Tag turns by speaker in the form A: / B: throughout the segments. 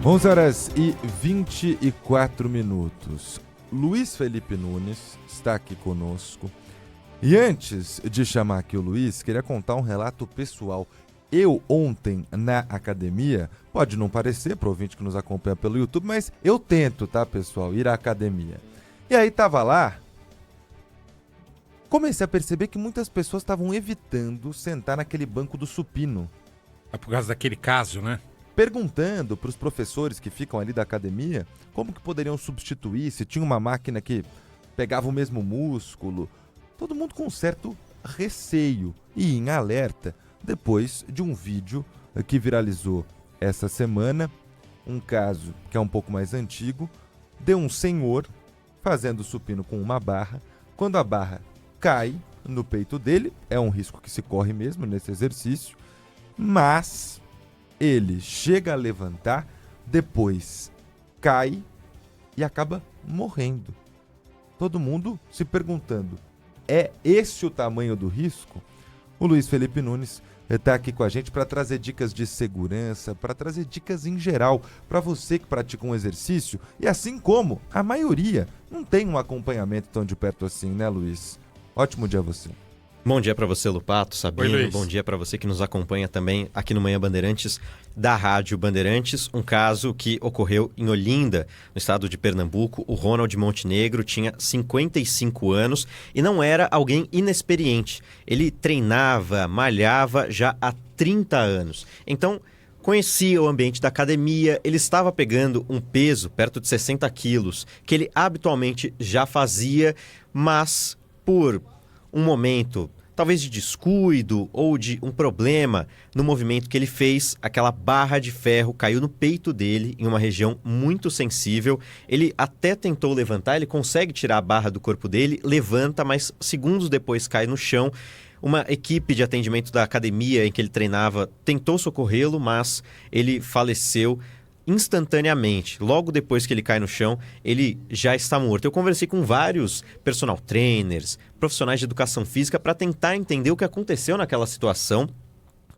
A: 11h24. Luiz Felipe Nunes está aqui conosco. E antes de chamar aqui o Luiz, queria contar um relato pessoal. Eu ontem na academia, pode não parecer para o ouvinte que nos acompanha pelo YouTube, mas eu tento, tá, pessoal, ir à academia. E aí tava lá, comecei a perceber que muitas pessoas estavam evitando sentar naquele banco do supino.
B: É por causa daquele caso, né?
A: Perguntando para os professores que ficam ali da academia como que poderiam substituir, se tinha uma máquina que pegava o mesmo músculo. Todo mundo com um certo receio e em alerta depois de um vídeo que viralizou essa semana, um caso que é um pouco mais antigo, de um senhor fazendo supino com uma barra. Quando a barra cai no peito dele, é um risco que se corre mesmo nesse exercício, mas ele chega a levantar, depois cai e acaba morrendo. Todo mundo se perguntando, é esse o tamanho do risco? O Luiz Felipe Nunes está aqui com a gente para trazer dicas de segurança, para trazer dicas em geral, para você que pratica um exercício e assim como a maioria não tem um acompanhamento tão de perto assim, né, Luiz? Ótimo dia a você.
C: Bom dia para você, Lupato, Sabino.
B: Oi,
C: bom dia para você que nos acompanha também aqui no Manhã Bandeirantes, da Rádio Bandeirantes. Um caso que ocorreu em Olinda, no estado de Pernambuco. O Ronald Montenegro tinha 55 anos e não era alguém inexperiente. Ele treinava, malhava já há 30 anos. Então, conhecia o ambiente da academia, ele estava pegando um peso perto de 60 quilos, que ele habitualmente já fazia, mas por um momento, talvez de descuido ou de um problema no movimento que ele fez, aquela barra de ferro caiu no peito dele, em uma região muito sensível. Ele até tentou levantar, ele consegue tirar a barra do corpo dele, levanta, mas segundos depois cai no chão. Uma equipe de atendimento da academia em que ele treinava tentou socorrê-lo, mas ele faleceu instantaneamente. Logo depois que ele cai no chão, ele já está morto. Eu conversei com vários personal trainers, profissionais de educação física para tentar entender o que aconteceu naquela situação,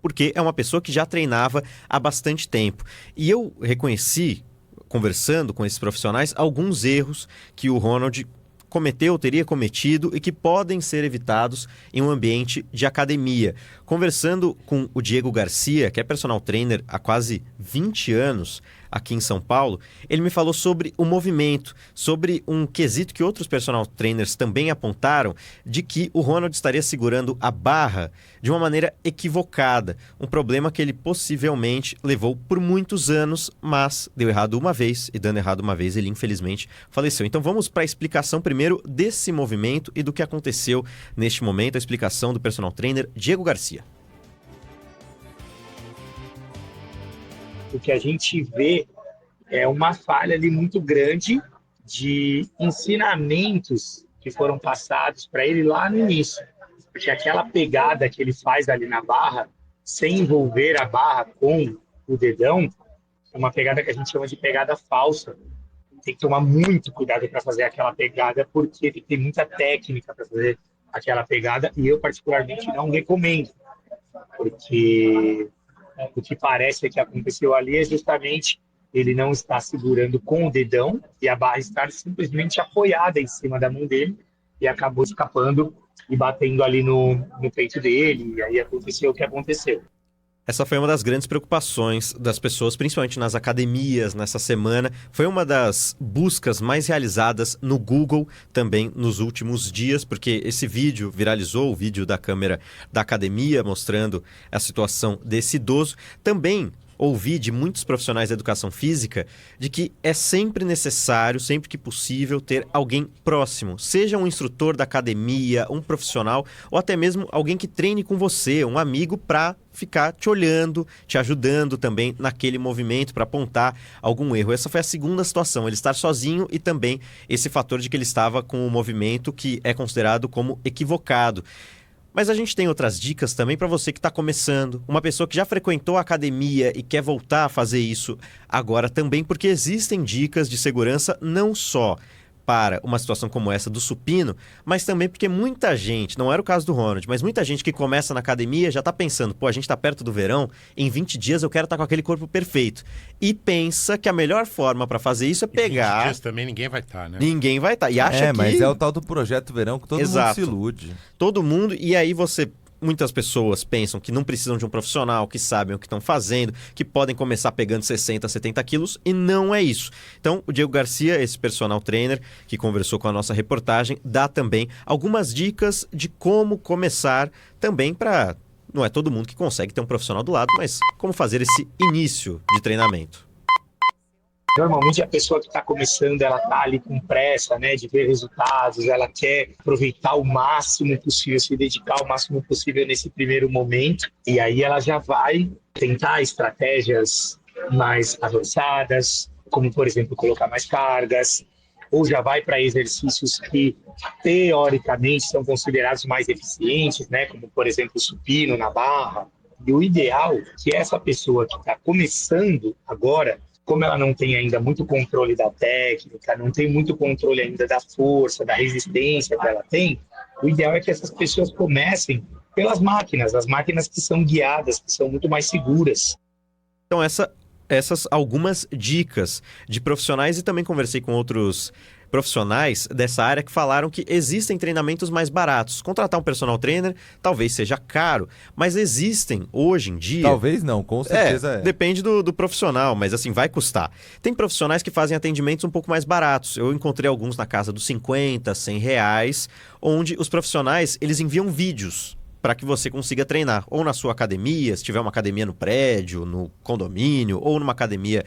C: porque é uma pessoa que já treinava há bastante tempo. E eu reconheci, conversando com esses profissionais, alguns erros que o Ronald cometeu, teria cometido e que podem ser evitados em um ambiente de academia. Conversando com o Diego Garcia, que é personal trainer há quase 20 anos aqui em São Paulo, ele me falou sobre o movimento, sobre um quesito que outros personal trainers também apontaram, de que o Ronald estaria segurando a barra de uma maneira equivocada. Um problema que ele possivelmente levou por muitos anos, mas deu errado uma vez, e dando errado uma vez, ele infelizmente faleceu. Então vamos para a explicação primeiro desse movimento e do que aconteceu neste momento, a explicação do personal trainer Diego Garcia.
D: O que a gente vê é uma falha ali muito grande de ensinamentos que foram passados para ele lá no início. Porque aquela pegada que ele faz ali na barra, sem envolver a barra com o dedão, é uma pegada que a gente chama de pegada falsa. Tem que tomar muito cuidado para fazer aquela pegada, porque tem muita técnica para fazer aquela pegada, e eu particularmente não recomendo, porque o que parece que aconteceu ali é justamente ele não está segurando com o dedão e a barra estar simplesmente apoiada em cima da mão dele e acabou escapando e batendo ali no peito dele, e aí aconteceu o que aconteceu.
C: Essa foi uma das grandes preocupações das pessoas, principalmente nas academias, nessa semana. Foi uma das buscas mais realizadas no Google também nos últimos dias, porque esse vídeo viralizou, o vídeo da câmera da academia mostrando a situação desse idoso. Também ouvi de muitos profissionais da educação física de que é sempre necessário, sempre que possível, ter alguém próximo, seja um instrutor da academia, um profissional ou até mesmo alguém que treine com você, um amigo, para ficar te olhando, te ajudando também naquele movimento para apontar algum erro. Essa foi a segunda situação, ele estar sozinho e também esse fator de que ele estava com um movimento que é considerado como equivocado. Mas a gente tem outras dicas também para você que está começando, uma pessoa que já frequentou a academia e quer voltar a fazer isso agora também, porque existem dicas de segurança não só para uma situação como essa do supino, mas também porque muita gente, não era o caso do Ronald, mas muita gente que começa na academia já está pensando, pô, a gente está perto do verão, em 20 dias eu quero estar com aquele corpo perfeito. E pensa que a melhor forma para fazer isso é pegar...
B: 20 dias também ninguém vai estar, né?
C: Ninguém vai estar. E acha que...
A: mas é o tal do projeto verão que todo mundo se ilude.
C: Todo mundo, e aí muitas pessoas pensam que não precisam de um profissional, que sabem o que estão fazendo, que podem começar pegando 60, 70 quilos, e não é isso. Então, o Diego Garcia, esse personal trainer que conversou com a nossa reportagem, dá também algumas dicas de como começar também para... Não é todo mundo que consegue ter um profissional do lado, mas como fazer esse início de treinamento.
D: Normalmente a pessoa que está começando, ela está ali com pressa, né, de ver resultados, ela quer aproveitar o máximo possível, se dedicar o máximo possível nesse primeiro momento, e aí ela já vai tentar estratégias mais avançadas, como, por exemplo, colocar mais cargas, ou já vai para exercícios que, teoricamente, são considerados mais eficientes, né, como, por exemplo, o supino na barra. E o ideal é que essa pessoa que está começando agora, como ela não tem ainda muito controle da técnica, não tem muito controle ainda da força, da resistência que ela tem, o ideal é que essas pessoas comecem pelas máquinas, as máquinas que são guiadas, que são muito mais seguras.
C: Então, essas algumas dicas de profissionais, e também conversei com outros profissionais dessa área que falaram que existem treinamentos mais baratos. Contratar um personal trainer talvez seja caro, mas existem hoje em dia...
A: Talvez não, com certeza
C: Depende do profissional, mas assim, vai custar. Tem profissionais que fazem atendimentos um pouco mais baratos. Eu encontrei alguns na casa dos 50, 100 reais, onde os profissionais, eles enviam vídeos para que você consiga treinar, ou na sua academia, se tiver uma academia no prédio, no condomínio, ou numa academia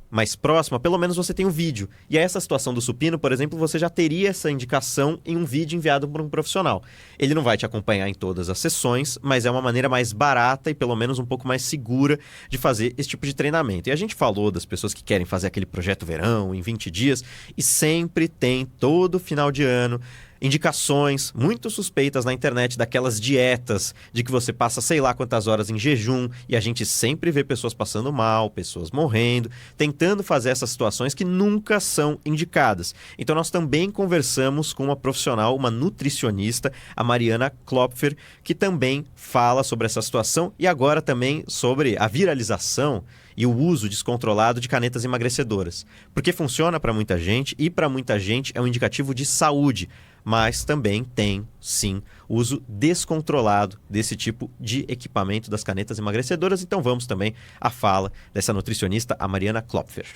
C: mais próxima, pelo menos você tem um vídeo. E essa situação do supino, por exemplo, você já teria essa indicação em um vídeo enviado por um profissional. Ele não vai te acompanhar em todas as sessões, mas é uma maneira mais barata e pelo menos um pouco mais segura de fazer esse tipo de treinamento. E a gente falou das pessoas que querem fazer aquele projeto verão em 20 dias, e sempre tem, todo final de ano, indicações muito suspeitas na internet daquelas dietas de que você passa sei lá quantas horas em jejum, e a gente sempre vê pessoas passando mal, pessoas morrendo, tentando fazer essas situações que nunca são indicadas. Então nós também conversamos com uma profissional, uma nutricionista, a Mariana Klopfer, que também fala sobre essa situação e agora também sobre a viralização e o uso descontrolado de canetas emagrecedoras. Porque funciona para muita gente e para muita gente é um indicativo de saúde, mas também tem, sim, uso descontrolado desse tipo de equipamento das canetas emagrecedoras. Então vamos também à fala dessa nutricionista, a Mariana Klopfer.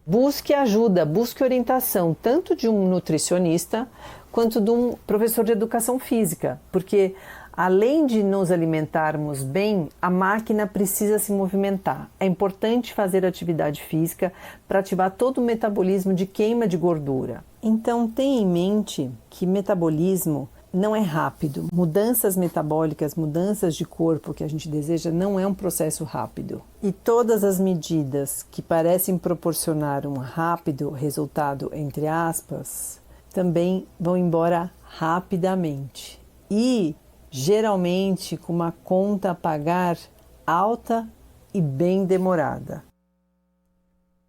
E: Busque ajuda, busque orientação, tanto de um nutricionista quanto de um professor de educação física, porque além de nos alimentarmos bem, a máquina precisa se movimentar. É importante fazer atividade física para ativar todo o metabolismo de queima de gordura. Então, tenha em mente que metabolismo não é rápido. Mudanças metabólicas, mudanças de corpo que a gente deseja não é um processo rápido. E todas as medidas que parecem proporcionar um rápido resultado, entre aspas, também vão embora rapidamente. E geralmente com uma conta a pagar alta e bem demorada.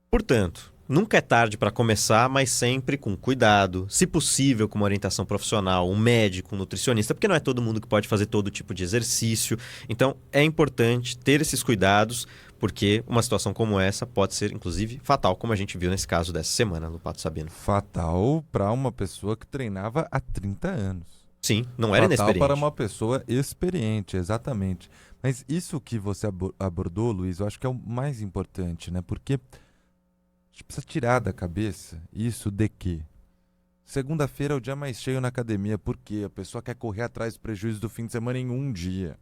C: Portanto, nunca é tarde para começar, mas sempre com cuidado, se possível com uma orientação profissional, um médico, um nutricionista, porque não é todo mundo que pode fazer todo tipo de exercício. Então é importante ter esses cuidados, porque uma situação como essa pode ser, inclusive, fatal, como a gente viu nesse caso dessa semana no Pato Sabino.
A: Fatal para uma pessoa que treinava há 30 anos.
C: Sim, não era inexperiente.
A: Para uma pessoa experiente, exatamente. Mas isso que você abordou, Luiz, eu acho que é o mais importante, né? Porque a gente precisa tirar da cabeça isso de que segunda-feira é o dia mais cheio na academia, porque a pessoa quer correr atrás do prejuízo do fim de semana em um dia.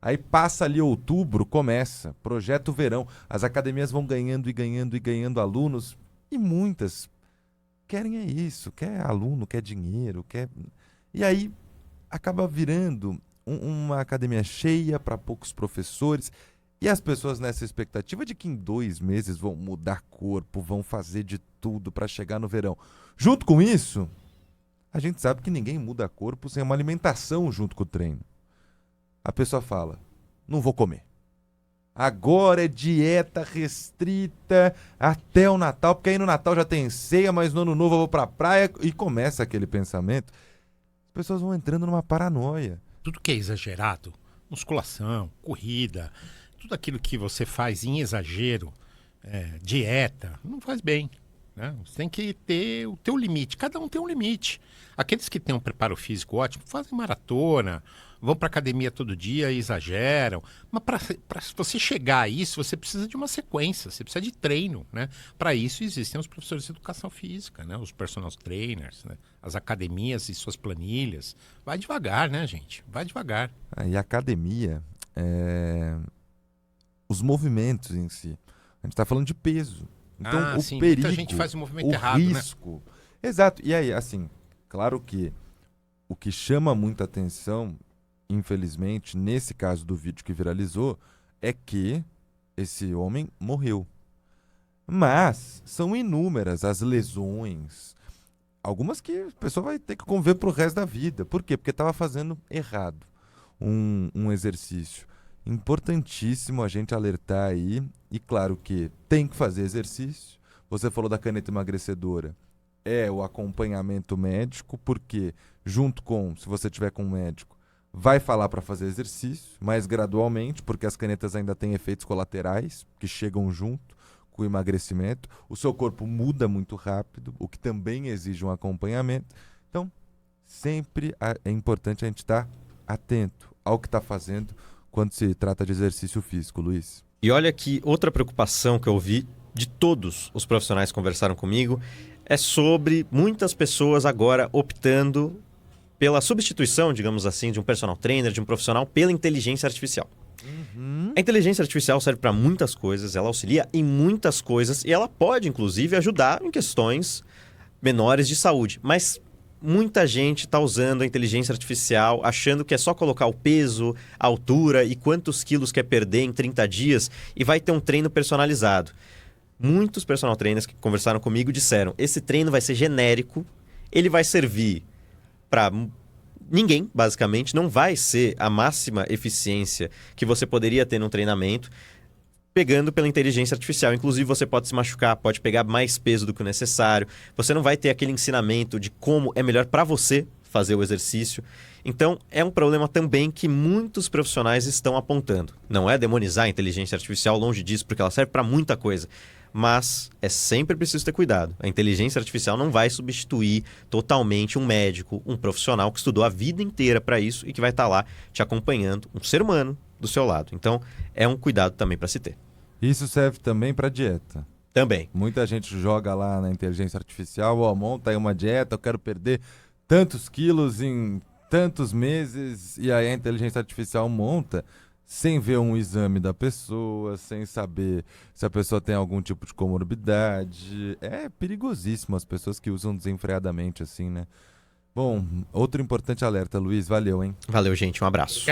A: Aí passa ali outubro, começa, projeto verão, as academias vão ganhando e ganhando e ganhando alunos, e muitas querem isso, quer aluno, quer dinheiro, quer... E aí acaba virando uma academia cheia para poucos professores, e as pessoas nessa expectativa de que em 2 meses vão mudar corpo, vão fazer de tudo para chegar no verão. Junto com isso, a gente sabe que ninguém muda corpo sem uma alimentação junto com o treino. A pessoa fala, não vou comer. Agora é dieta restrita até o Natal, porque aí no Natal já tem ceia, mas no Ano Novo eu vou pra praia e começa aquele pensamento. As pessoas vão entrando numa paranoia.
B: Tudo que é exagerado, musculação, corrida, tudo aquilo que você faz em exagero, dieta, não faz bem. Né? Você tem que ter o teu limite. Cada um tem um limite. Aqueles que têm um preparo físico ótimo fazem maratona, vão para academia todo dia e exageram. Mas para você chegar a isso, você precisa de uma sequência, você precisa de treino. Né? Para isso existem os professores de educação física, né? Os personal trainers, né? As academias e suas planilhas. Vai devagar, né, gente? Vai devagar.
A: E a academia, os movimentos em si. A gente está falando de peso. Então,
B: sim,
A: perigo,
B: muita gente faz o movimento
A: o
B: errado,
A: risco. Né? Exato. E aí, assim, claro que o que chama muita atenção, infelizmente, nesse caso do vídeo que viralizou, é que esse homem morreu. Mas são inúmeras as lesões, algumas que a pessoa vai ter que conviver pro resto da vida. Por quê? Porque estava fazendo errado um exercício. Importantíssimo a gente alertar aí, e claro que tem que fazer exercício. Você falou da caneta emagrecedora, é o acompanhamento médico, porque junto com, se você tiver com um médico, vai falar para fazer exercício, mas gradualmente, porque as canetas ainda têm efeitos colaterais que chegam junto com o emagrecimento. O seu corpo muda muito rápido, o que também exige um acompanhamento. Então, sempre é importante a gente estar atento ao que está fazendo quando se trata de exercício físico, Luiz.
C: E olha que outra preocupação que eu vi de todos os profissionais que conversaram comigo é sobre muitas pessoas agora optando pela substituição, digamos assim, de um personal trainer, de um profissional, pela inteligência artificial. A inteligência artificial serve para muitas coisas, ela auxilia em muitas coisas e ela pode, inclusive, ajudar em questões menores de saúde. Mas muita gente está usando a inteligência artificial achando que é só colocar o peso, a altura e quantos quilos quer perder em 30 dias e vai ter um treino personalizado. Muitos personal trainers que conversaram comigo disseram: esse treino vai ser genérico, ele vai servir para ninguém, basicamente, não vai ser a máxima eficiência que você poderia ter num treinamento pegando pela inteligência artificial. Inclusive, você pode se machucar, pode pegar mais peso do que o necessário, você não vai ter aquele ensinamento de como é melhor para você fazer o exercício. Então, é um problema também que muitos profissionais estão apontando. Não é demonizar a inteligência artificial, longe disso, porque ela serve para muita coisa. Mas é sempre preciso ter cuidado. A inteligência artificial não vai substituir totalmente um médico, um profissional que estudou a vida inteira para isso e que vai estar lá te acompanhando, um ser humano do seu lado. Então, é um cuidado também para se ter.
A: Isso serve também para dieta.
C: Também.
A: Muita gente joga lá na inteligência artificial, monta aí uma dieta, eu quero perder tantos quilos em tantos meses, e aí a inteligência artificial monta sem ver um exame da pessoa, sem saber se a pessoa tem algum tipo de comorbidade. É perigosíssimo as pessoas que usam desenfreadamente assim, né? Bom, outro importante alerta, Luiz, valeu, hein?
C: Valeu, gente. Um abraço.